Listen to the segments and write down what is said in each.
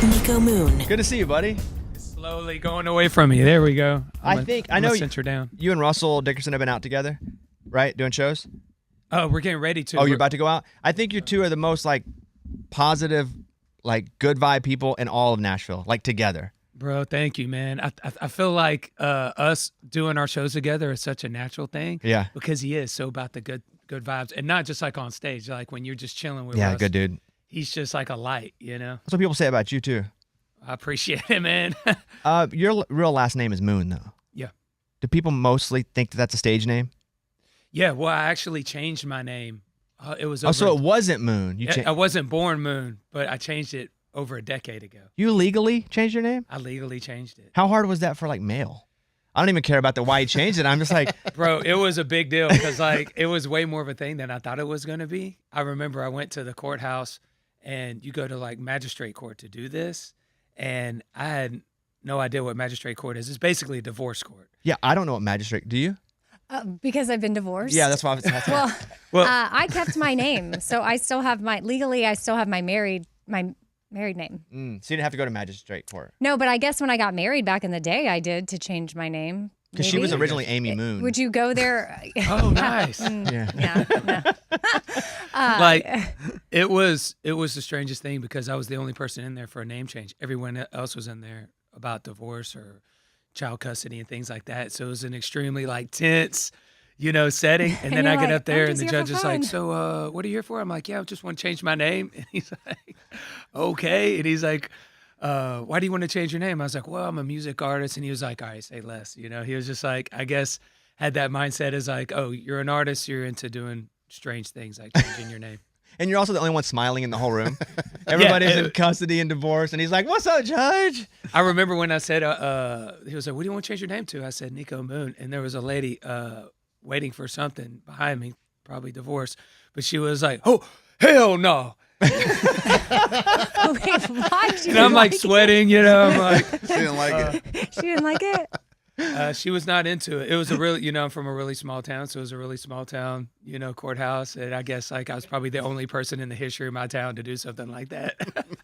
Niko Moon. Good to see you, buddy. Slowly going away from me. There we go. I know center down. You and Russell Dickerson have been out together, right? Doing shows? Oh, we're getting ready to. Oh, you're about to go out? I think you two are the most like positive, like good vibe people in all of Nashville, like together. Bro, thank you, man. I feel like us doing our shows together is such a natural thing. Yeah. Because he is so about the good vibes, and not just like on stage, like when you're just chilling with us. Yeah, good dude. He's just like a light, you know? That's what people say about you too. I appreciate it, man. Your real last name is Moon, though. Yeah. Do people mostly think that that's a stage name? Yeah, well, I actually changed my name. It was over so it wasn't Moon. I wasn't born Moon, but I changed it over a decade ago. You legally changed your name? I legally changed it. How hard was that for like mail? I don't even care about the why you changed it. I'm just like, bro, it was a big deal because like it was way more of a thing than I thought it was going to be. I remember I went to the courthouse, and you go to like magistrate court to do this, and I had no idea what magistrate court is. It's basically a divorce court. Yeah, I don't know what magistrate. Do you? Because I've been divorced. Yeah, that's why I was asking. Well, I kept my name, so I still have my married name. So you didn't have to go to magistrate court. No, but I guess when I got married back in the day, I did to change my name. Because she was originally Amy Moon. Would you go there? Oh, nice. Yeah. No. Like it was the strangest thing because I was the only person in there for a name change. Everyone else was in there about divorce or child custody and things like that. So it was an extremely like tense, setting. And then I get up there and the judge is like, so what are you here for? I'm like, yeah, I just want to change my name. And he's like, okay. And he's like, why do you want to change your name? I was like, well, I'm a music artist. And he was like, all right, say less. He was just like, I guess had that mindset as like, oh, you're an artist. You're into doing strange things like changing your name. And you're also the only one smiling in the whole room. Everybody's in custody and divorce. And he's like, what's up, Judge? I remember when I said, he was like, what do you want to change your name to? I said, Niko Moon. And there was a lady waiting for something behind me, probably divorce. But she was like, oh, hell no. Wait, why? And I'm like sweating, I'm like. She didn't like it. She didn't like it? She was not into it. It was a really, I'm from a really small town, so it was a really small town, courthouse. And I guess like I was probably the only person in the history of my town to do something like that.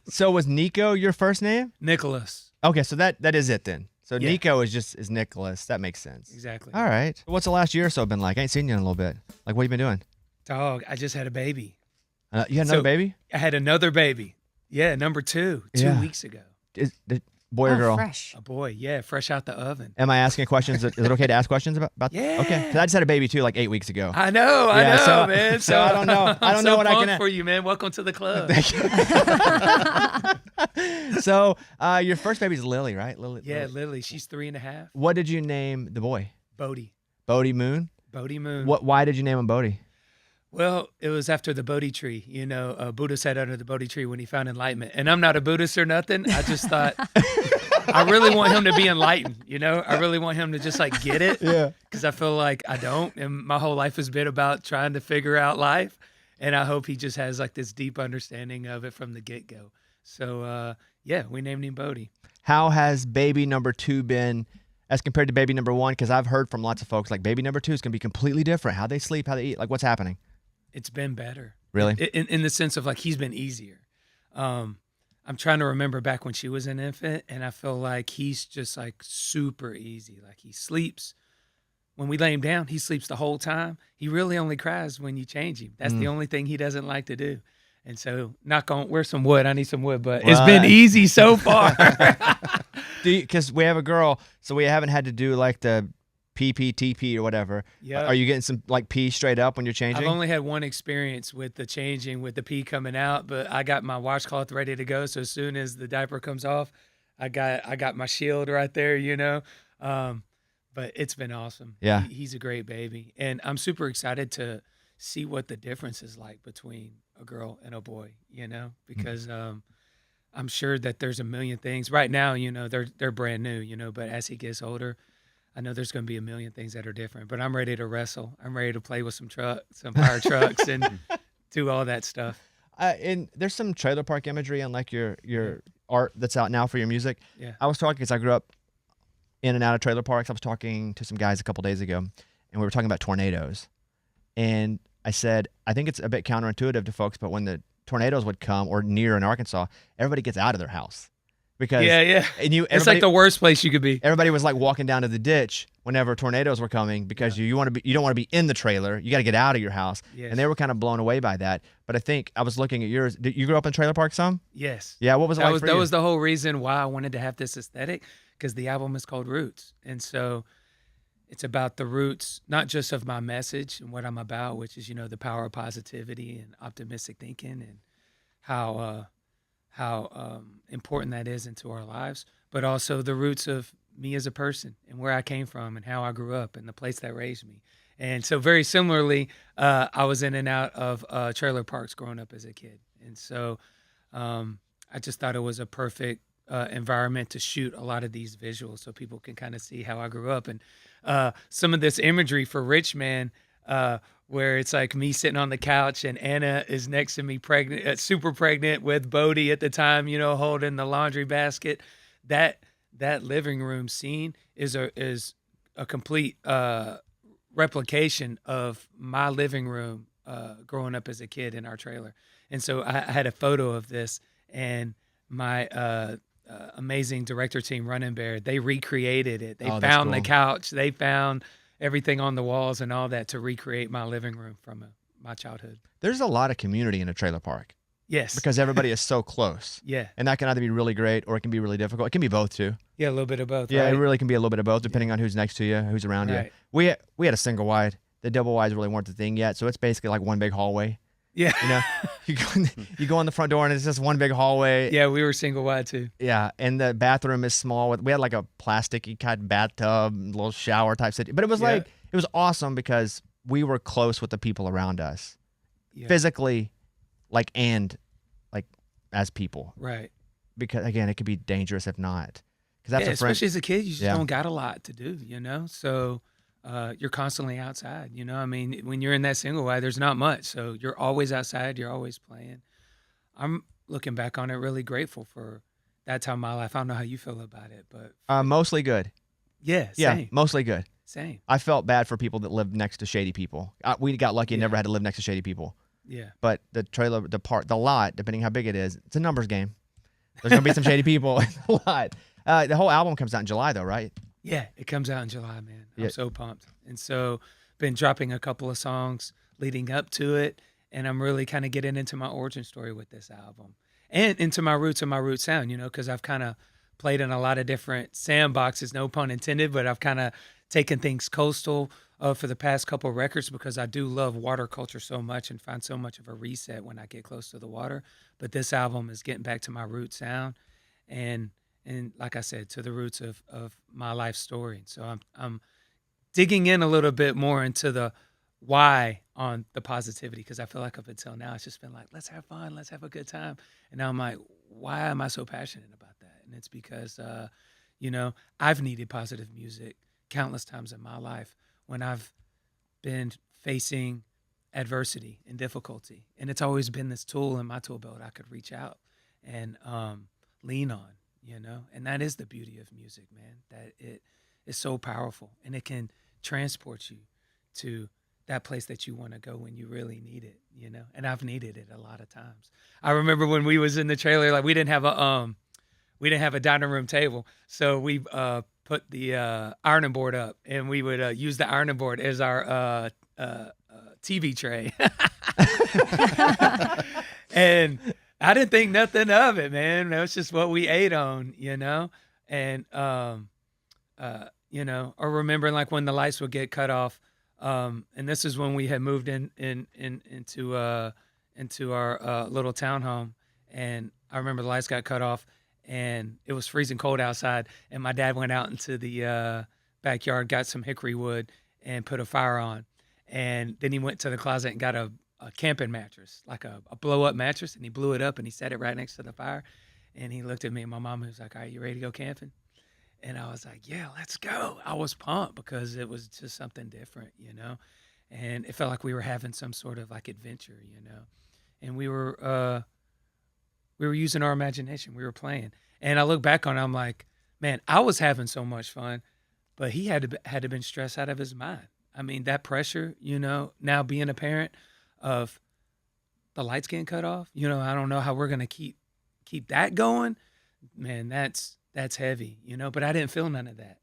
So was Niko your first name? Nicholas. Okay, so that is it then. So Yeah. Niko is Nicholas. That makes sense. Exactly. All right. What's the last year or so been like? I ain't seen you in a little bit. Like, what you been doing? Dog, I just had a baby. You had another baby? I had another baby. Yeah, number 2, 2 weeks ago. Is the boy or girl? Fresh. A boy, yeah, fresh out the oven. Am I asking questions? Is it okay to ask questions about? Yeah. Okay. Because I just had a baby too, like 8 weeks ago. I know, man. So, So I don't know. I don't know what I can. For you, man. Welcome to the club. So your first baby's Lily, right? Lily. Yeah, Lily. She's 3.5. What did you name the boy? Bodhi. Bodhi Moon. Bodhi Moon. Why did you name him Bodhi? Well, it was after the Bodhi tree. Buddha sat under the Bodhi tree when he found enlightenment. And I'm not a Buddhist or nothing. I just thought, I really want him to be enlightened. I really want him to just like get it. Yeah. Because I feel like I don't. And my whole life has been about trying to figure out life. And I hope he just has like this deep understanding of it from the get-go. So, we named him Bodhi. How has baby number 2 been as compared to baby number 1? Because I've heard from lots of folks like baby number 2 is going to be completely different. How they sleep, how they eat, like what's happening? It's been better. Really? In the sense of like he's been easier. I'm trying to remember back when she was an infant, and I feel like he's just like super easy. Like he sleeps. When we lay him down, he sleeps the whole time. He really only cries when you change him. That's the only thing he doesn't like to do. And so, where's some wood? I need some wood, but it's been easy so far. Because we have a girl, so we haven't had to do like the PPTP or whatever. Yeah. Are you getting some like pee straight up when you're changing? I've only had one experience with the changing, with the pee coming out, but I got my washcloth ready to go. So as soon as the diaper comes off, I got my shield right there, But it's been awesome. Yeah. He's a great baby. And I'm super excited to see what the difference is like between a girl and a boy, because I'm sure that there's a million things. Right now, they're brand new, but as he gets older, I know there's going to be a million things that are different, but I'm ready to wrestle. I'm ready to play with some fire trucks and do all that stuff. And there's some trailer park imagery on like your art that's out now for your music. Yeah. I was talking because I grew up in and out of trailer parks. I was talking to some guys a couple days ago, and we were talking about tornadoes. And I said, I think it's a bit counterintuitive to folks, but when the tornadoes would come or near in Arkansas, everybody gets out of their house. because yeah. and It's like the worst place you could be. Everybody was like walking down to the ditch whenever tornadoes were coming because you don't want to be in the trailer. You got to get out of your house. Yes. And they were kind of blown away by that. But I think I was looking at yours. Did you grow up in trailer park some? Yes. Yeah. What was it like for you? That was the whole reason why I wanted to have this aesthetic, because the album is called Roots. And so it's about the roots, not just of my message and what I'm about, which is, the power of positivity and optimistic thinking and how important that is into our lives, but also the roots of me as a person and where I came from and how I grew up and the place that raised me. And so very similarly, I was in and out of trailer parks growing up as a kid. And so I just thought it was a perfect environment to shoot a lot of these visuals so people can kind of see how I grew up. And some of this imagery for Rich Man, where it's like me sitting on the couch and Anna is next to me pregnant, super pregnant with Bodie at the time, holding the laundry basket. That living room scene is a complete replication of my living room growing up as a kid in our trailer. And so I had a photo of this, and my amazing director team, Running Bear, they recreated it. They found the couch, they found everything on the walls and all that to recreate my living room from my childhood. There's a lot of community in a trailer park. Yes. Because everybody is so close. Yeah. And that can either be really great or it can be really difficult. It can be both too. Yeah, a little bit of both. Yeah, right? It really can be a little bit of both depending on who's next to you, who's around you. We had a single wide. The double wides really weren't the thing yet, so it's basically like one big hallway. Yeah. You go in the front door and it's just one big hallway. Yeah, we were single wide too. Yeah, and the bathroom is small. We had like a plasticky kind of bathtub, little shower type situation. But it was it was awesome because we were close with the people around us, physically, and as people. Right. Because again, it could be dangerous if not. Because especially as a kid, you just don't got a lot to do, So you're constantly outside, I mean, when you're in that single wide, there's not much. So you're always outside. You're always playing. I'm looking back on it really grateful for that time in my life. I don't know how you feel about it, but mostly good. Yeah, same. Yeah, mostly good. Same. I felt bad for people that lived next to shady people. We got lucky and never had to live next to shady people. Yeah. But the trailer, the lot, depending how big it is, it's a numbers game. There's going to be some shady people in the lot. The whole album comes out in July, though, right? Yeah, it comes out in July, man. I'm so pumped. And so been dropping a couple of songs leading up to it, and I'm really kind of getting into my origin story with this album and into my roots and my root sound, because I've kind of played in a lot of different sandboxes, no pun intended, but I've kind of taken things coastal for the past couple of records because I do love water culture so much and find so much of a reset when I get close to the water. But this album is getting back to my root sound and like I said, to the roots of my life story. So I'm digging in a little bit more into the why on the positivity, because I feel like up until now it's just been like, let's have fun, let's have a good time. And now I'm like, why am I so passionate about that? And it's because, I've needed positive music countless times in my life when I've been facing adversity and difficulty. And it's always been this tool in my tool belt I could reach out and lean on, and that is the beauty of music, man, that it is so powerful and it can transport you to that place that you want to go when you really need it, and I've needed it a lot of times. I remember when we was in the trailer, like we didn't have a dining room table. So we put the ironing board up, and we would use the ironing board as our TV tray. And I didn't think nothing of it, man. That was just what we ate on, And, or remembering like when the lights would get cut off. And this is when we had moved into our little townhome. And I remember the lights got cut off and it was freezing cold outside. And my dad went out into the backyard, got some hickory wood and put a fire on. And then he went to the closet and got a camping mattress, like a blow-up mattress, and he blew it up and he set it right next to the fire. And he looked at me and my mom was like, "All right, you ready to go camping?" And I was like, "Yeah, let's go." I was pumped because it was just something different, and it felt like we were having some sort of like adventure, and we were using our imagination. We were playing. And I look back on it, I'm like, man, I was having so much fun, but he had to been stressed out of his mind. I mean, that pressure, now being a parent of the lights getting cut off, I don't know how we're going to keep that going. man, that's heavy, you know, but I didn't feel none of that.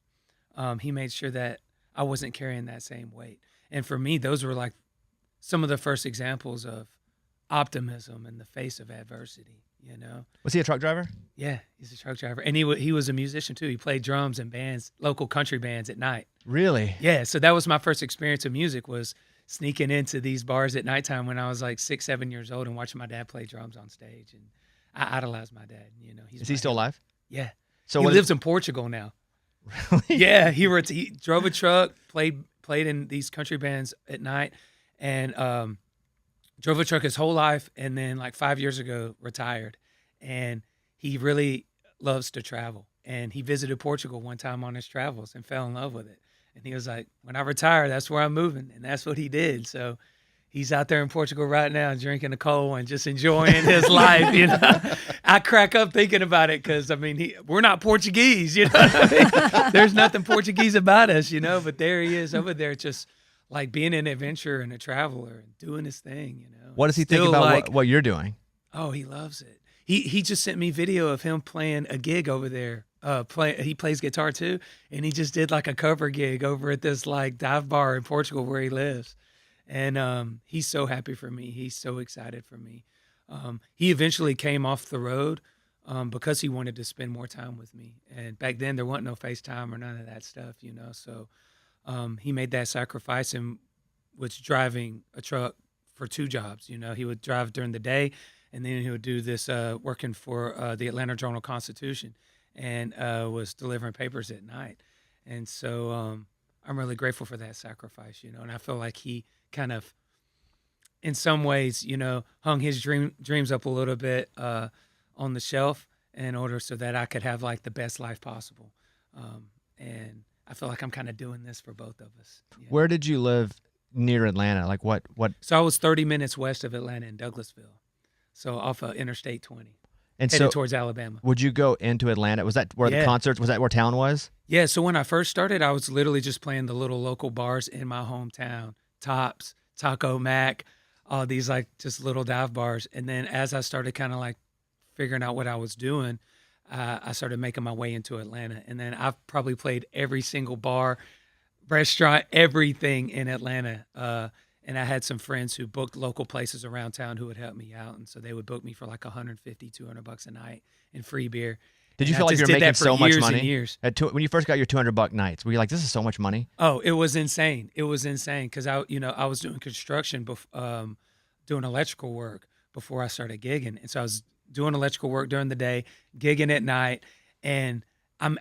He made sure that I wasn't carrying that same weight. And for me, those were like some of the first examples of optimism in the face of adversity, you know. Was he a truck driver? Yeah, he's a truck driver. And he was a musician too. He played drums in bands, local country bands at night. Really? Yeah, so that was my first experience of music, was sneaking into these bars at nighttime when I was like 6, 7 years old and watching my dad play drums on stage. And I idolized my dad, you know. Is he still alive? Yeah. So he lives in Portugal now. Really? Yeah, he drove a truck, played in these country bands at night, and drove a truck his whole life, and then like 5 years ago retired. And he really loves to travel. And he visited Portugal one time on his travels and fell in love with it. And he was like, when I retire, that's where I'm moving. And that's what he did. So he's out there in Portugal right now drinking a cold one, just enjoying his life, you know. I crack up thinking about it because, I mean, we're not Portuguese, you know what I mean? There's nothing Portuguese about us, you know, but there he is over there just like being an adventurer and a traveler and doing his thing, you know. What does he think about like, what you're doing? Oh, he loves it. He just sent me video of him playing a gig over there. He plays guitar too, and he just did like a cover gig over at this like dive bar in Portugal where he lives. And he's so happy for me. He's so excited for me. He eventually came off the road because he wanted to spend more time with me. And back then there wasn't no FaceTime or none of that stuff, you know. So he made that sacrifice and was driving a truck for 2 jobs. You know, he would drive during the day, and then he would do this working for the Atlanta Journal-Constitution, and was delivering papers at night. And so I'm really grateful for that sacrifice, you know. And I feel like he kind of, in some ways, you know, hung his dreams up a little bit on the shelf in order so that I could have like the best life possible. And I feel like I'm kind of doing this for both of us. Yeah. Where did you live near Atlanta? Like what? So I was 30 minutes west of Atlanta in Douglasville. So off of Interstate 20. And headed so towards Alabama. Would you go into Atlanta? Was that where the concerts, was that where town was? Yeah, so when I first started, I was literally just playing the little local bars in my hometown. Tops, Taco Mac, all these like just little dive bars. And then as I started kind of like figuring out what I was doing, I started making my way into Atlanta. And then I've probably played every single bar, restaurant, everything in Atlanta. And I had some friends who booked local places around town who would help me out. And so they would book me for like $150, $200 a night and free beer. Did you And feel I like just you were did making that for so much years money? and years. When you first got your $200 nights, were you like, this is so much money? Oh, it was insane. It was insane because I was doing construction, doing electrical work before I started gigging. And so I was doing electrical work during the day, gigging at night. And I'm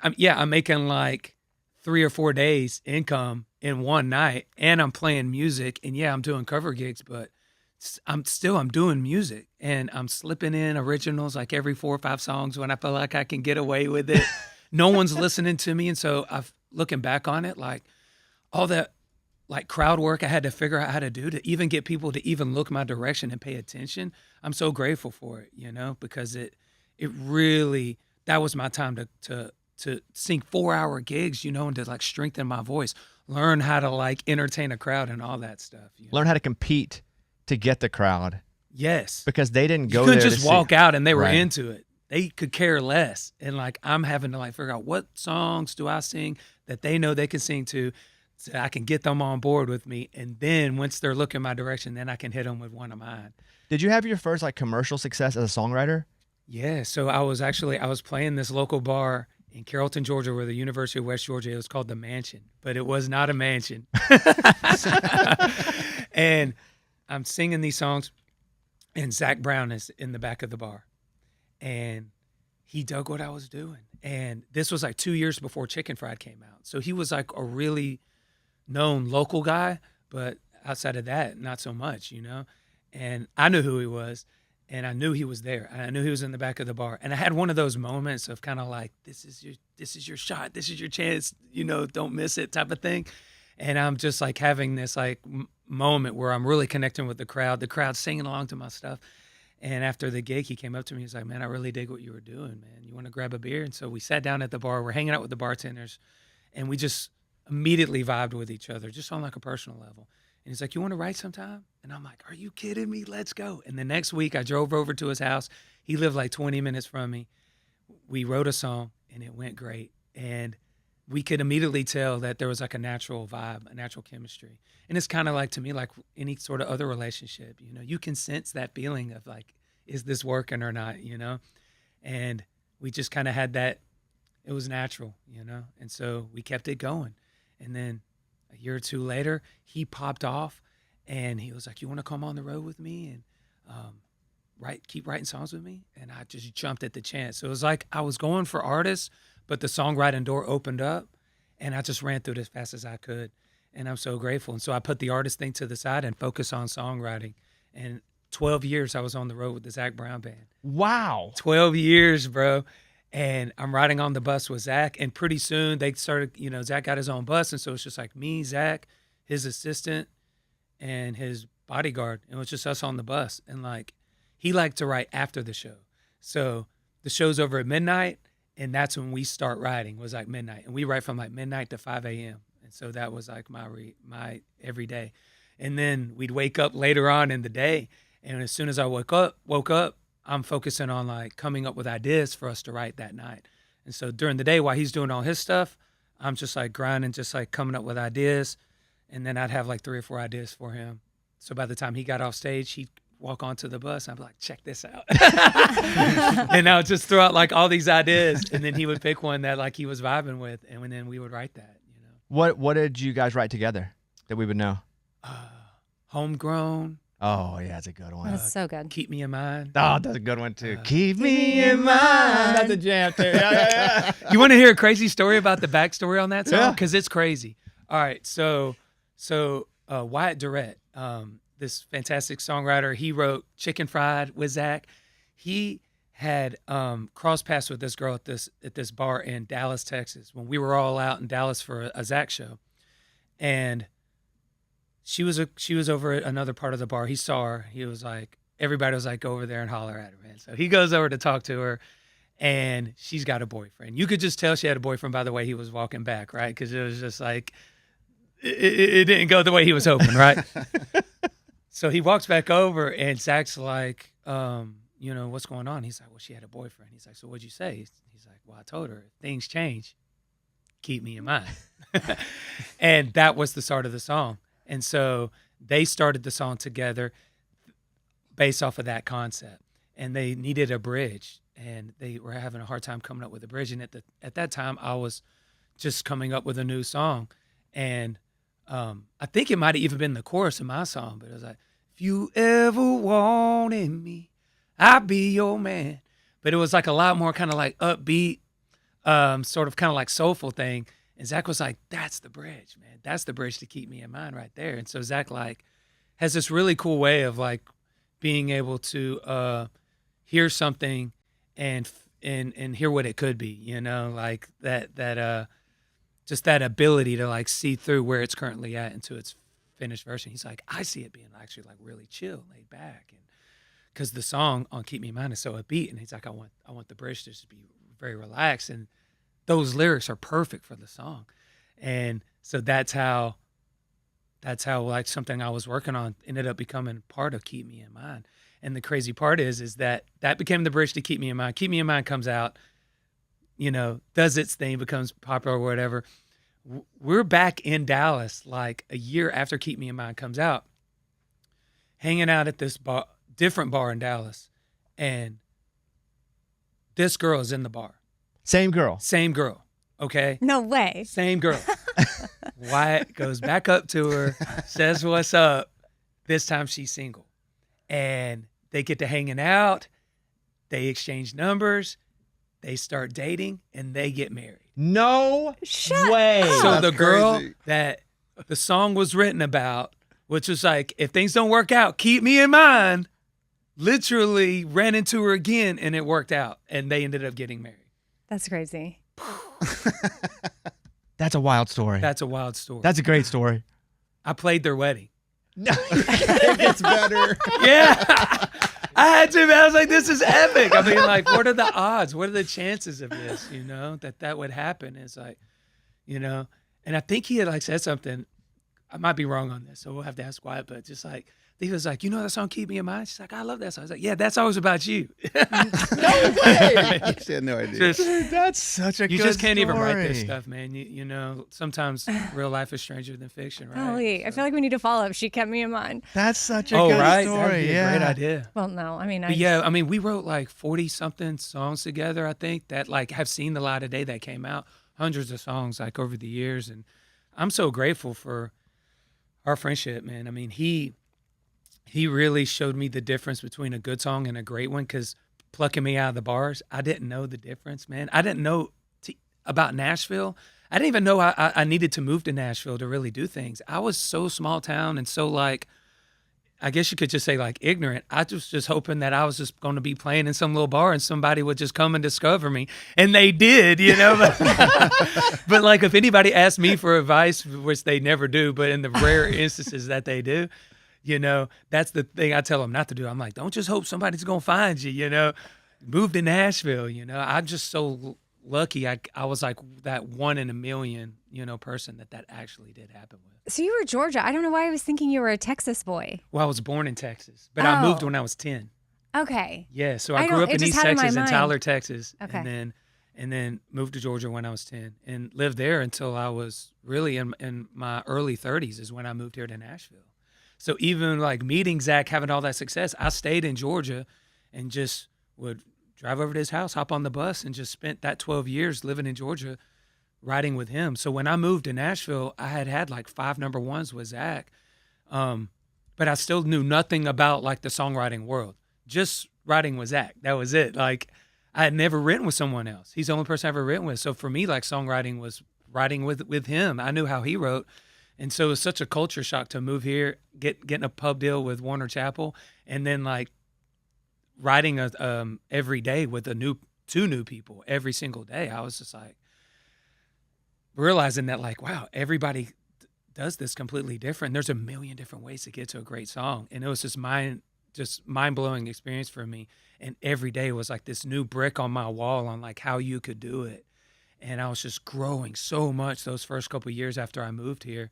making like 3 or 4 days income in one night, and I'm playing music, and I'm doing cover gigs, but I'm doing music, and I'm slipping in originals like every 4 or 5 songs when I feel like I can get away with it. No one's listening to me. And so looking back on it, like all that like crowd work I had to figure out how to do to even get people to even look my direction and pay attention. I'm so grateful for it, you know, because it really, that was my time to sing 4-hour gigs, you know, and to like strengthen my voice, learn how to like entertain a crowd and all that stuff. You know? Learn how to compete to get the crowd. Yes. Because they didn't go you there couldn't just to walk see. out and they were Right. into it. They could care less. And like, I'm having to like figure out what songs do I sing that they know they can sing to, so I can get them on board with me. And then once they're looking my direction, then I can hit them with one of mine. Did you have your first like commercial success as a songwriter? Yeah. So I was playing this local bar in Carrollton, Georgia, where the University of West Georgia, it was called The Mansion, but it was not a mansion. And I'm singing these songs, and Zack Brown is in the back of the bar, and he dug what I was doing. And this was like 2 years before Chicken Fried came out. So he was like a really known local guy, but outside of that, not so much, you know? And I knew who he was, and I knew he was there, and I knew he was in the back of the bar. And I had one of those moments of kind of like, this is your shot, this is your chance, you know, don't miss it type of thing. And I'm just like having this like moment where I'm really connecting with the crowd singing along to my stuff. And after the gig, he came up to me. He's like, man, I really dig what you were doing, man. You want to grab a beer? And so we sat down at the bar. We're hanging out with the bartenders, and we just immediately vibed with each other, just on like a personal level. And he's like, you want to write sometime? And I'm like, are you kidding me? Let's go. And the next week, I drove over to his house. He lived like 20 minutes from me. we wrote a song and it went great. And we could immediately tell that there was like a natural vibe, a natural chemistry. And it's kind of like, to me, like any sort of other relationship, you know, you can sense that feeling of like, is this working or not, you know? And we just kind of had that, it was natural, you know? And so we kept it going. And then a year or two later, he popped off and he was like, you want to come on the road with me and keep writing songs with me? And I just jumped at the chance. So it was like I was going for artists, but the songwriting door opened up and I just ran through it as fast as I could. And I'm so grateful. And so I put the artist thing to the side and focused on songwriting. And 12 years I was on the road with the Zack Brown band. Wow. 12 years, bro. And I'm riding on the bus with Zack. And pretty soon they started, you know, Zack got his own bus. And so it's just like me, Zack, his assistant, and his bodyguard. And it was just us on the bus. And like, he liked to write after the show. So the show's over at midnight. And that's when we start writing, was like midnight. And we write from like midnight to 5 a.m. And so that was like my every day. And then we'd wake up later on in the day. And as soon as I woke up, I'm focusing on like coming up with ideas for us to write that night. And so during the day while he's doing all his stuff, I'm just like grinding, just like coming up with ideas. And then I'd have like 3 or 4 ideas for him. So by the time he got off stage, he'd walk onto the bus. I'd be like, check this out. And I would just throw out like all these ideas. And then he would pick one that like he was vibing with. And then we would write that, you know. What did you guys write together that we would know? Homegrown. Oh, yeah, that's a good one. That's so good. Keep Me in Mind. Oh, that's a good one, too. Keep me in mind. That's a jam, too. Yeah. You want to hear a crazy story about the backstory on that song? Yeah. Because it's crazy. All right, so Wyatt Durrett, this fantastic songwriter, he wrote Chicken Fried with Zack. He had cross paths with this girl at this bar in Dallas, Texas, when we were all out in Dallas for a Zack show, and she was over at another part of the bar. He saw her. He was like, everybody was like, go over there and holler at her, man. So he goes over to talk to her, and she's got a boyfriend. You could just tell she had a boyfriend by the way he was walking back, right? Because it was just like, it didn't go the way he was hoping, right? So he walks back over, and Zach's like, you know, what's going on? He's like, well, she had a boyfriend. He's like, so what'd you say? He's like, well, I told her, if things change, keep me in mind. And that was the start of the song. And so they started the song together based off of that concept. And they needed a bridge, and they were having a hard time coming up with a bridge. And at that time, I was just coming up with a new song. And I think it might have even been the chorus of my song, but it was like, if you ever wanted me, I'll be your man. But it was like a lot more kind of like upbeat, sort of kind of like soulful thing. And Zack was like, that's the bridge, man. That's the bridge to keep me in mind right there. And so Zack like has this really cool way of like being able to hear something and hear what it could be, you know, like that just that ability to like see through where it's currently at into its finished version. He's like, I see it being actually like really chill, laid back, and because the song on Keep Me in Mind is so upbeat, and he's like, I want the bridge to just be very relaxed, and those lyrics are perfect for the song. And so that's how like something I was working on ended up becoming part of Keep Me in Mind. And the crazy part is that became the bridge to Keep Me in Mind. Keep Me in Mind comes out, you know, does its thing, becomes popular or whatever. We're back in Dallas like a year after Keep Me in Mind comes out, hanging out at this bar, different bar in Dallas, and this girl is in the bar. Same girl. Same girl. Okay. No way. Same girl. Wyatt goes back up to her, says what's up. This time she's single. And they get to hanging out. They exchange numbers. They start dating, and they get married. No way. So That's the girl crazy. that the song was written about, which was like, if things don't work out, keep me in mind, literally ran into her again, and it worked out. And they ended up getting married. That's crazy. That's a wild story. That's a wild story. That's a great story. I played their wedding. It gets better. Yeah. I had to, man. I was like, this is epic. I mean, like, what are the odds? What are the chances of this, you know, that would happen? It's like, you know, and I think he had like said something. I might be wrong on this, so we'll have to ask Wyatt, but just like, he was like, you know that song Keep Me in Mind? She's like, I love that song. I was like, yeah, that song's about you. No way. She had no idea. Dude, that's such a You good just can't even write story. this stuff, man. You know, sometimes real life is stranger than fiction, right? Golly, I feel like we need to follow up. She kept me in mind. That's such a Oh, good right. story. That'd be yeah. a great idea. Well, no, I mean, But yeah, I mean, we wrote like 40 something songs together, I think, that like have seen the light of day that came out. Hundreds of songs like over the years. And I'm so grateful for our friendship, man. I mean, he really showed me the difference between a good song and a great one, because plucking me out of the bars, I didn't know the difference, man. I didn't know about Nashville. I didn't even know I needed to move to Nashville to really do things. I was so small town and so like, I guess you could just say like ignorant. I was just hoping that I was just going to be playing in some little bar and somebody would just come and discover me. And they did, you know. But like if anybody asked me for advice, which they never do, but in the rare instances that they do, you know, that's the thing I tell them not to do. I'm like, don't just hope somebody's going to find you, you know. Move to Nashville, you know. I'm just so lucky. I was like that 1 in a million, you know, person that actually did happen with. So you were Georgia. I don't know why I was thinking you were a Texas boy. Well, I was born in Texas, but I moved when I was 10. Okay. Yeah, so I grew up in East Texas, in Tyler, Texas, Okay. and then moved to Georgia when I was 10 and lived there until I was really in my early 30s is when I moved here to Nashville. So even like meeting Zack, having all that success, I stayed in Georgia and just would drive over to his house, hop on the bus, and just spent that 12 years living in Georgia, writing with him. So when I moved to Nashville, I had like 5 number ones with Zack, but I still knew nothing about like the songwriting world. Just writing with Zack, that was it. Like I had never written with someone else. He's the only person I've ever written with. So for me, like songwriting was writing with him. I knew how he wrote. And so it was such a culture shock to move here, getting a pub deal with Warner Chappell, and then like writing every day with 2 new people every single day. I was just like realizing that like, wow, everybody does this completely different. There's a million different ways to get to a great song. And it was just mind-blowing experience for me. And every day was like this new brick on my wall on like how you could do it. And I was just growing so much those first couple of years after I moved here,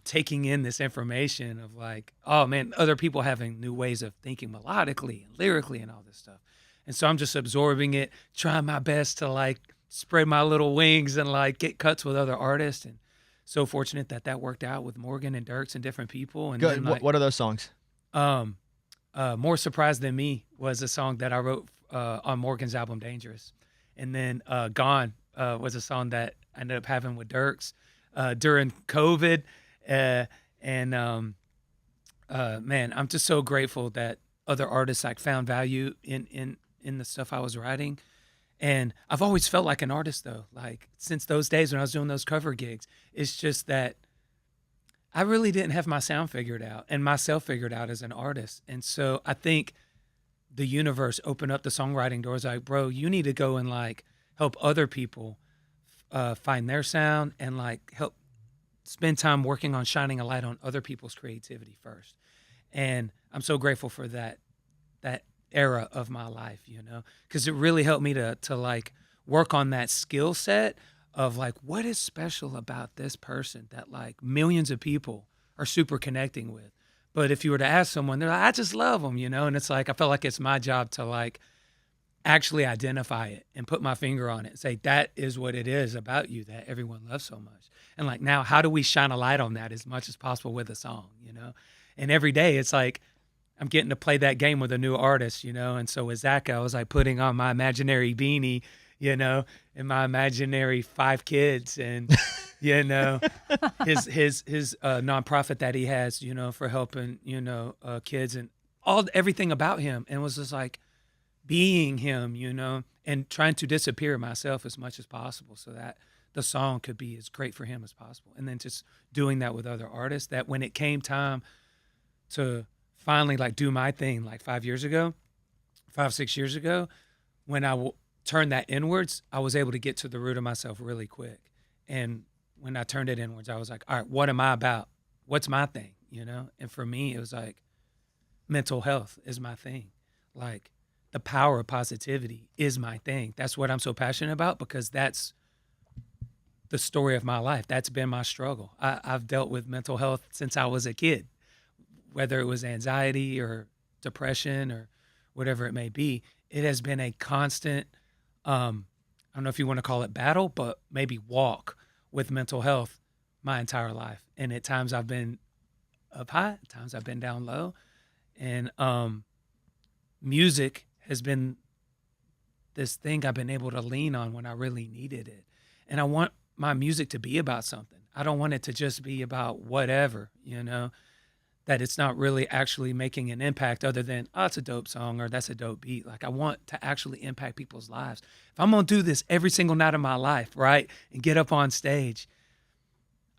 taking in this information of like, oh man, other people having new ways of thinking melodically and lyrically and all this stuff. And so I'm just absorbing it, trying my best to like spread my little wings and like get cuts with other artists. And so fortunate that worked out with Morgan and Dirks and different people. And Good. then, like, What are those songs? More Surprised Than Me was a song that I wrote on Morgan's album Dangerous. And then Gone was a song that I ended up having with Dirks during COVID. Man, I'm just so grateful that other artists like found value in the stuff I was writing. And I've always felt like an artist though, like since those days when I was doing those cover gigs. It's just that I really didn't have my sound figured out and myself figured out as an artist. And so I think the universe opened up the songwriting doors like, bro, you need to go and like help other people find their sound and like help spend time working on shining a light on other people's creativity first. And I'm so grateful for that era of my life, you know, because it really helped me to like work on that skill set of like, what is special about this person that like millions of people are super connecting with. But if you were to ask someone, they're like, I just love them, you know? And it's like, I felt like it's my job to like actually identify it and put my finger on it and say, that is what it is about you that everyone loves so much. And like, now how do we shine a light on that as much as possible with a song, you know? And every day it's like, I'm getting to play that game with a new artist, you know? And so with Zack, I was like putting on my imaginary beanie, you know, and my imaginary 5 kids and, you know, his nonprofit that he has, you know, for helping, you know, kids and everything about him. And it was just like being him, you know, and trying to disappear myself as much as possible so that the song could be as great for him as possible. And then just doing that with other artists, that when it came time to finally like do my thing like 5 years ago, 5-6 years ago, when I turned that inwards, I was able to get to the root of myself really quick. And when I turned it inwards, I was like, all right, what am I about? What's my thing, you know? And for me, it was like mental health is my thing. Like the power of positivity is my thing. That's what I'm so passionate about because that's the story of my life. That's been my struggle. I've dealt with mental health since I was a kid. whether it was anxiety or depression or whatever it may be, it has been a constant, I don't know if you want to call it battle, but maybe walk with mental health my entire life. And at times I've been up high, at times I've been down low. And music has been this thing I've been able to lean on when I really needed it. And I want my music to be about something. I don't want it to just be about whatever, that it's not really actually making an impact other than, oh, it's a dope song or that's a dope beat. Like, I want to actually impact people's lives. If I'm going to do this every single night of my life, right, and get up on stage,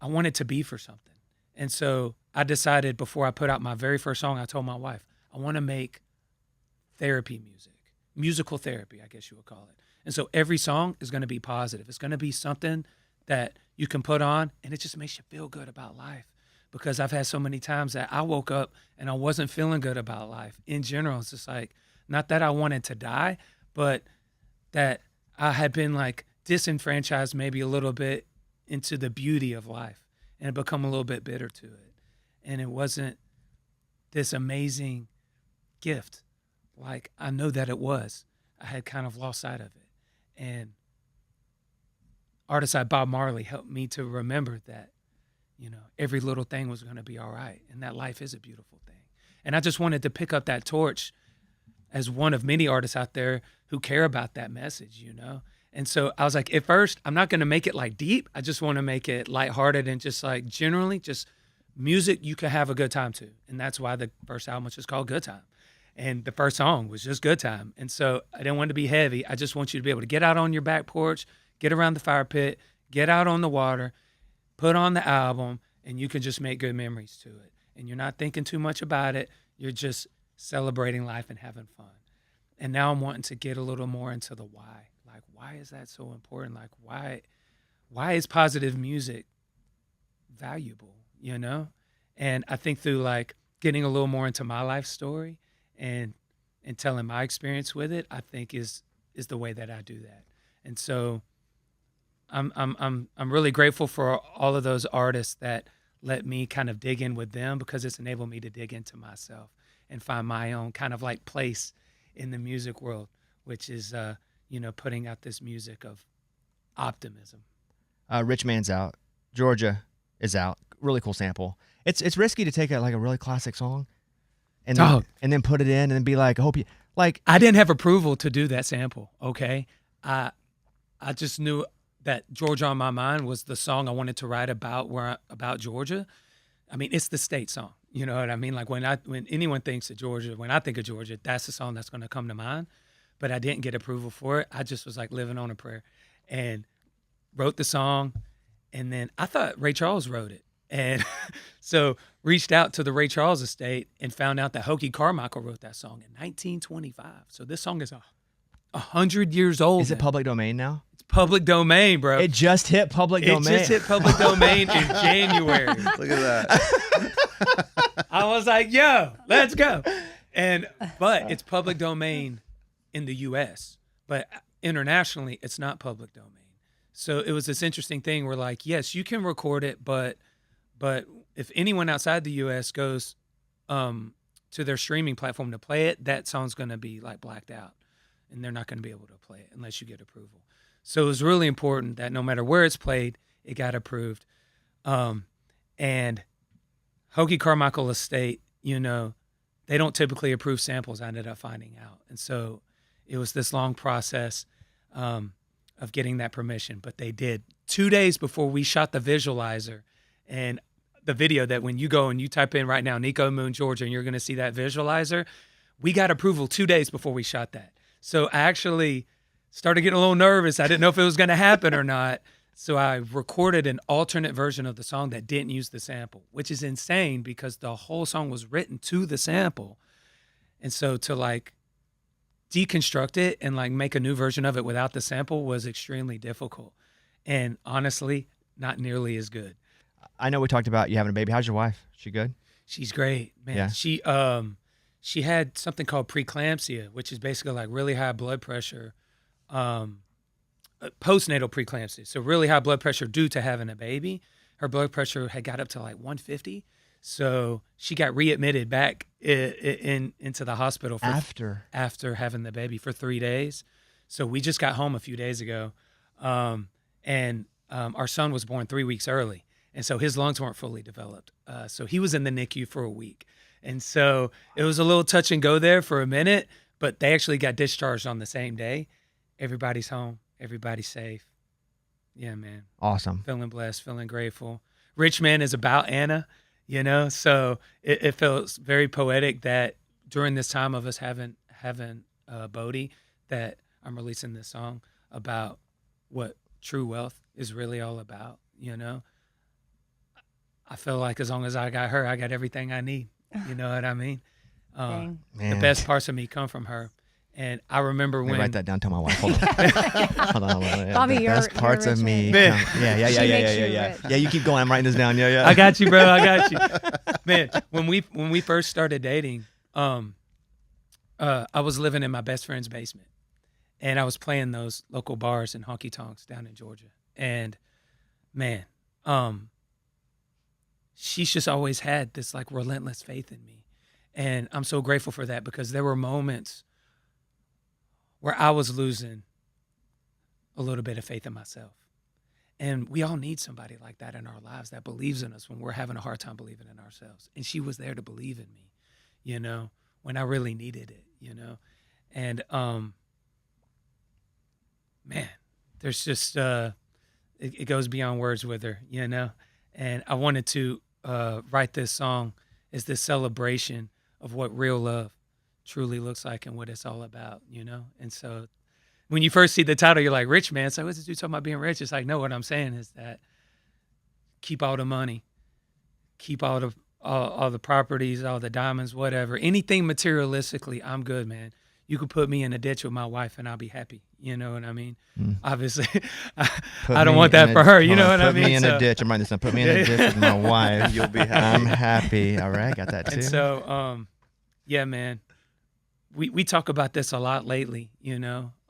I want it to be for something. And so I decided before I put out my very first song, I told my wife, I want to make therapy music, musical therapy, I guess you would call it. And so every song is going to be positive. It's going to be something that you can put on and it just makes you feel good about life. Because I've had so many times that I woke up and I wasn't feeling good about life. In general, it's just like, not that I wanted to die, but that I had been like disenfranchised maybe a little bit into the beauty of life and become a little bit bitter to it. And it wasn't this amazing gift. Like, I know that it was. I had kind of lost sight of it. And artists like Bob Marley helped me to remember that, every little thing was going to be all right, and that life is a beautiful thing. And I just wanted to pick up that torch as one of many artists out there who care about that message, And so I was like, at first, I'm not going to make it like deep. I just want to make it lighthearted and just like generally just music you can have a good time to. And that's why the first album was just called Good Time. And the first song was just Good Time. And so I didn't want it to be heavy. I just want you to be able to get out on your back porch, get around the fire pit, get out on the water, put on the album, and you can just make good memories to it. And you're not thinking too much about it. You're just celebrating life and having fun. And now I'm wanting to get a little more into the why. Like, why is that so important? Like, why is positive music valuable, And I think through like getting a little more into my life story and telling my experience with it, I think is the way that I do that. And so I'm really grateful for all of those artists that let me kind of dig in with them, because it's enabled me to dig into myself and find my own kind of like place in the music world, which is, putting out this music of optimism. Rich Man's out. Georgia is out. Really cool sample. It's risky to take a really classic song and then put it in and then be like, I hope you like. I didn't have approval to do that sample. Okay. I just knew that Georgia on My Mind was the song I wanted to write about Georgia. I mean, it's the state song. You know what I mean? Like when anyone thinks of Georgia, when I think of Georgia, that's the song that's going to come to mind. But I didn't get approval for it. I just was like living on a prayer and wrote the song. And then I thought Ray Charles wrote it. And so reached out to the Ray Charles estate and found out that Hoagy Carmichael wrote that song in 1925. So this song is 100 years old. Is it public domain now? It's public domain, bro. It just hit public domain. It just hit public domain in January. Look at that. I was like, yo, let's go. But it's public domain in the U.S., but internationally, it's not public domain. So it was this interesting thing where, like, yes, you can record it, but if anyone outside the U.S. goes to their streaming platform to play it, that song's going to be like blacked out, and they're not going to be able to play it unless you get approval. So it was really important that no matter where it's played, it got approved. And Hoagy Carmichael Estate, they don't typically approve samples, I ended up finding out. And so it was this long process of getting that permission, but they did. 2 days before we shot the visualizer and the video that when you go and you type in right now, Niko Moon, Georgia, and you're going to see that visualizer, we got approval 2 days before we shot that. So I actually started getting a little nervous. I didn't know if it was going to happen or not. So I recorded an alternate version of the song that didn't use the sample, which is insane because the whole song was written to the sample. And so to like deconstruct it and like make a new version of it without the sample was extremely difficult. And honestly, not nearly as good. I know we talked about you having a baby. How's your wife? She good? She's great, man. Yeah. She had something called preeclampsia, which is basically like really high blood pressure, postnatal preeclampsia. So really high blood pressure due to having a baby. Her blood pressure had got up to like 150. So she got readmitted back into the hospital after having the baby for 3 days. So we just got home a few days ago, and our son was born 3 weeks early, and so his lungs weren't fully developed. So he was in the NICU for a week, and so it was a little touch and go there for a minute. But they actually got discharged on the same day. Everybody's home. Everybody's safe. Yeah, man. Awesome. Feeling blessed. Feeling grateful. Rich Man is about Anna. So it feels very poetic that during this time of us having Bodhi, that I'm releasing this song about what true wealth is really all about. I feel like as long as I got her, I got everything I need. You know what I mean? The best parts of me come from her. And I remember when. Write that down. Tell my wife. Hold on. Hold on. Bobby, the best parts of me. Man. Yeah. Yeah, you keep going. I'm writing this down. Yeah. I got you, bro. I got you. Man, when we first started dating, I was living in my best friend's basement. And I was playing those local bars and honky tonks down in Georgia. And man, she's just always had this like relentless faith in me. And I'm so grateful for that, because there were moments where I was losing a little bit of faith in myself. And we all need somebody like that in our lives that believes in us when we're having a hard time believing in ourselves. And she was there to believe in me, when I really needed it, And man, there's just it goes beyond words with her, And I wanted to write this song as this celebration of what real love truly looks like and what it's all about, And so when you first see the title, you're like, Rich Man. So what's this dude talking about being rich? It's like, no, what I'm saying is that keep all the money, keep all the properties, all the diamonds, whatever, anything materialistically, I'm good, man. You could put me in a ditch with my wife and I'll be happy. You know what I mean? Obviously, I don't want that for her. You know what I mean? Put me in a ditch. I'm writing this down. Put me in a ditch with my wife. You'll be happy. I'm happy. All right, got that too. And so, yeah, man, we talk about this a lot lately.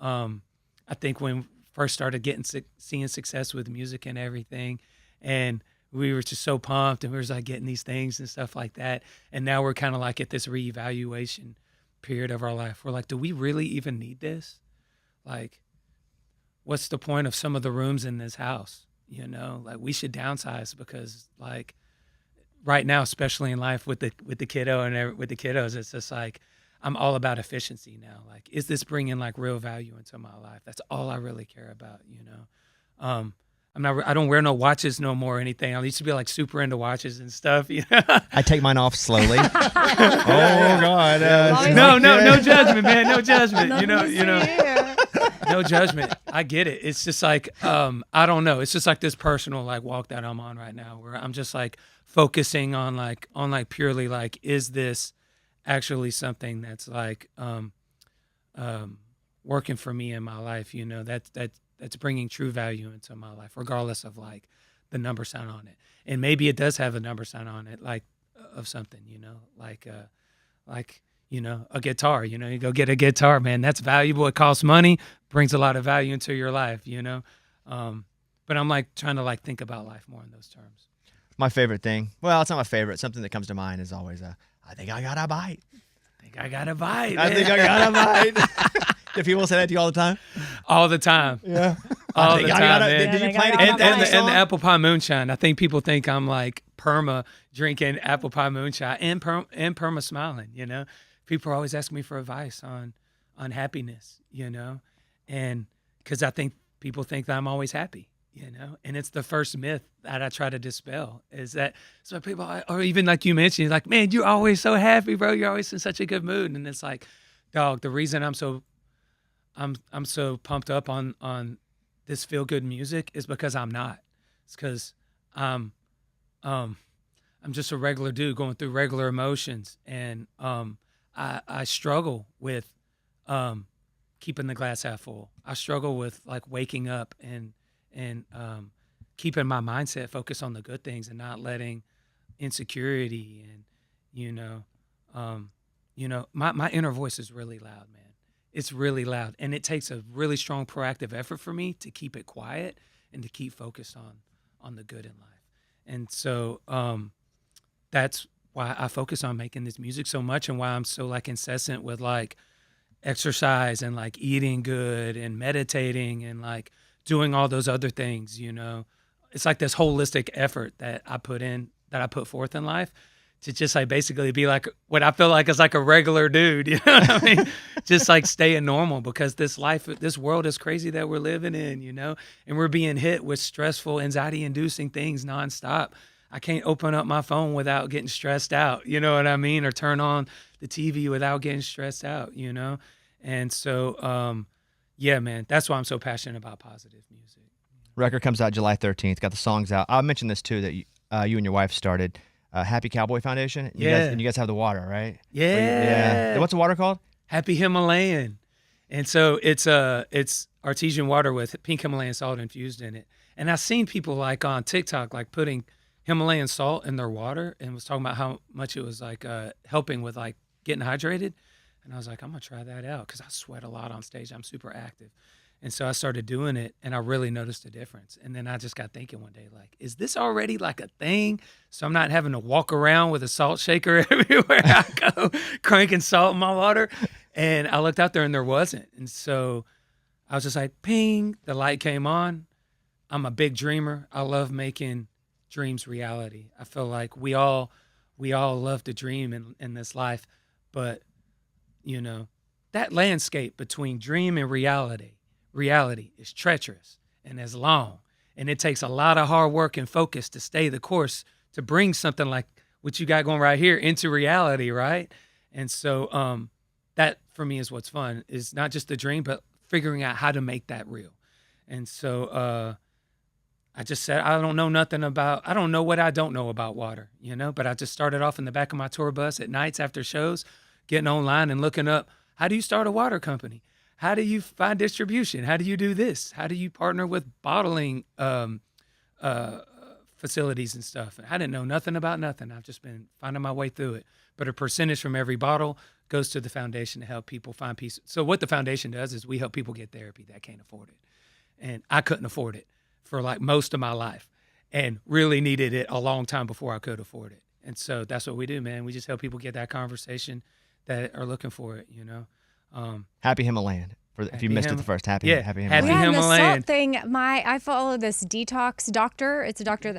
I think when we first started seeing success with music and everything, and we were just so pumped, and we were just like getting these things and stuff like that. And now we're kind of like at this reevaluation period of our life. We're like, do we really even need this? Like, what's the point of some of the rooms in this house? Like we should downsize, because like right now, especially in life with the kiddo and with the kiddos, it's just like, I'm all about efficiency now. Like, is this bringing like real value into my life? That's all I really care about. I don't wear no watches no more or anything. I used to be like super into watches and stuff. I take mine off slowly. Oh God! No judgment, man. No judgment. No judgment. I get it. It's just like I don't know. It's just like this personal like walk that I'm on right now, where I'm just like focusing on purely like, is this actually something that's like working for me in my life? That's bringing true value into my life, regardless of like the number sign on it. And maybe it does have a number sign on it, like of something, like a guitar. You go get a guitar, man. That's valuable. It costs money, brings a lot of value into your life. But I'm like trying to like think about life more in those terms. My favorite thing. Well, it's not my favorite. Something that comes to mind is always I think I got a bite. I think I got a bite. I think I got a bite. Do people say that to you all the time? All the time. Yeah. All the time, man. Did you play and the apple pie moonshine. I think people think I'm like perma drinking apple pie moonshine and perma smiling. People are always asking me for advice on happiness. And because I think people think that I'm always happy. And it's the first myth that I try to dispel, is that so people, or even like you mentioned, like, man, you're always so happy, bro. You're always in such a good mood. And it's like, dog, the reason I'm so pumped up on this feel good music is because I'm not. It's because I'm just a regular dude going through regular emotions, and I struggle with keeping the glass half full. I struggle with like waking up and keeping my mindset focused on the good things and not letting insecurity and my inner voice is really loud, man. It's really loud, and it takes a really strong proactive effort for me to keep it quiet and to keep focused on the good in life. And so that's why I focus on making this music so much, and why I'm so like incessant with like exercise and like eating good and meditating and like doing all those other things, you know. It's like this holistic effort that I put forth in life to just like basically be like what I feel like is like a regular dude, you know what I mean? Just like staying normal, because this world is crazy that we're living in, you know, and we're being hit with stressful, anxiety inducing things nonstop. I can't open up my phone without getting stressed out, you know what I mean? Or turn on the TV without getting stressed out, you know? And so, yeah, man, that's why I'm so passionate about positive music. Record comes out July 13th. Got the songs out. I'll mention this too, that you and your wife started Happy Cowboy Foundation. And you guys have the water, right? Yeah. What's the water called? Happy Himalayan. And so it's artesian water with pink Himalayan salt infused in it. And I've seen people like on TikTok like putting Himalayan salt in their water, and was talking about how much it was like helping with like getting hydrated. And I was like, I'm gonna try that out, because I sweat a lot on stage. I'm super active. And so I started doing it, and I really noticed a difference. And then I just got thinking one day, like, is this already like a thing? So I'm not having to walk around with a salt shaker everywhere I go, cranking salt in my water. And I looked out there and there wasn't. And so I was just like, ping, the light came on. I'm a big dreamer. I love making dreams reality. I feel like we all love to dream in this life, but you know, that landscape between dream and reality is treacherous and is long, and it takes a lot of hard work and focus to stay the course to bring something like what you got going right here into reality, right? And so that for me is what's fun, is not just the dream, but figuring out how to make that real. And so I just said, I don't know what I don't know about water, you know, but I just started off in the back of my tour bus at nights after shows, getting online and looking up, how do you start a water company? How do you find distribution? How do you do this? How do you partner with bottling facilities and stuff? And I didn't know nothing about nothing. I've just been finding my way through it. But a percentage from every bottle goes to the foundation to help people find peace. So what the foundation does is we help people get therapy that can't afford it. And I couldn't afford it for like most of my life, and really needed it a long time before I could afford it. And so that's what we do, man. We just help people get that conversation that are looking for it, you know. Happy Himalayan. If you missed it the first, Happy Himalayan. Happy Yeah, and the Himalayan. salt thing. I follow this detox doctor. It's a doctor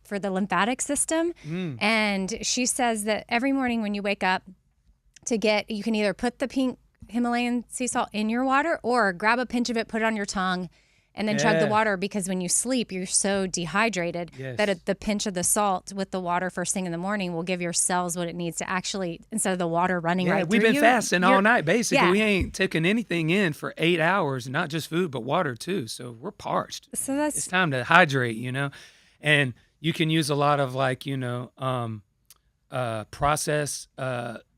for the lymphatic system, and she says that every morning when you wake up, you can either put the pink Himalayan sea salt in your water, or grab a pinch of it, put it on your tongue, and then chug the water, because when you sleep, you're so dehydrated that the pinch of the salt with the water first thing in the morning will give your cells what it needs to actually, instead of the water running right through you. We've been fasting all night, basically. Yeah. We ain't taking anything in for 8 hours, not just food, but water too. So we're parched. So it's time to hydrate, you know. And you can use a lot of like, you know, processed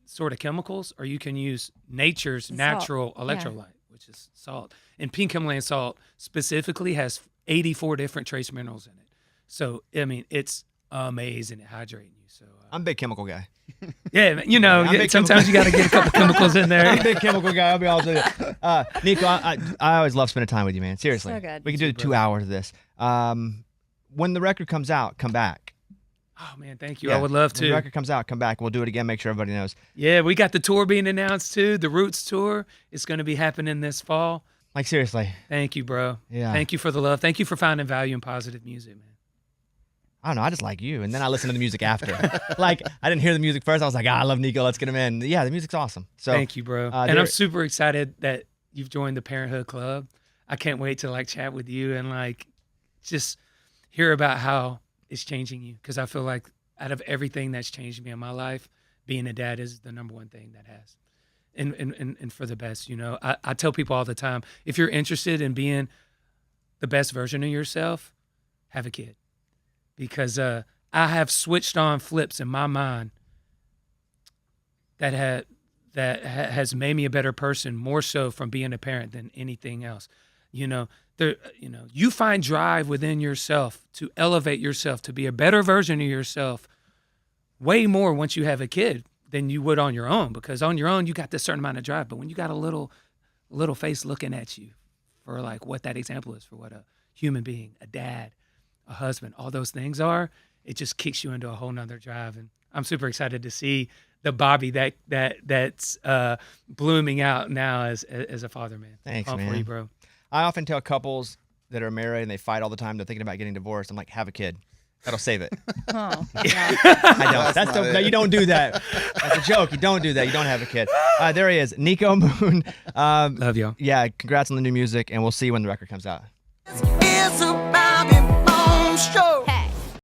sort of chemicals, or you can use nature's natural electrolyte, which is salt. And pink Himalayan salt specifically has 84 different trace minerals in it. So, I mean, it's amazing at hydrating you. So I'm a big chemical guy. Yeah, you know, sometimes you got to get a couple chemicals in there. I'm a big chemical guy, I'll be honest with you. Niko, I always love spending time with you, man. Seriously. So good. We can do 2 hours of this. When the record comes out, come back. Oh, man, thank you. Yeah. I would love to. When the record comes out, come back. We'll do it again, make sure everybody knows. Yeah, we got the tour being announced, too. The Roots Tour is going to be happening this fall. Like, seriously. Thank you, bro. Yeah. Thank you for the love. Thank you for finding value in positive music, man. I don't know. I just like you. And then I listen to the music after. Like, I didn't hear the music first. I was like, I love Niko. Let's get him in. Yeah, the music's awesome. So thank you, bro. And I'm super excited that you've joined the Parenthood Club. I can't wait to like chat with you and like just hear about how it's changing you. Because I feel like out of everything that's changed me in my life, being a dad is the number one thing that has. And for the best, you know. I tell people all the time, if you're interested in being the best version of yourself, have a kid. Because I have switched on flips in my mind that has made me a better person, more so from being a parent than anything else. You know, you find drive within yourself to elevate yourself, to be a better version of yourself way more once you have a kid than you would on your own, because on your own you got this certain amount of drive, but when you got a little face looking at you for like what that example is, for what a human being, a dad, a husband, all those things are, it just kicks you into a whole nother drive. And I'm super excited to see the Bobby that's blooming out now as a father, man. Thanks, all man. for you, bro. I often tell couples that are married and they fight all the time, they're thinking about getting divorced. I'm like, have a kid. That'll save it. Oh, yeah. I don't. No, you don't do that. That's a joke. You don't do that. You don't have a kid. There he is, Niko Moon. Love y'all. Yeah, congrats on the new music, and we'll see you when the record comes out. It's about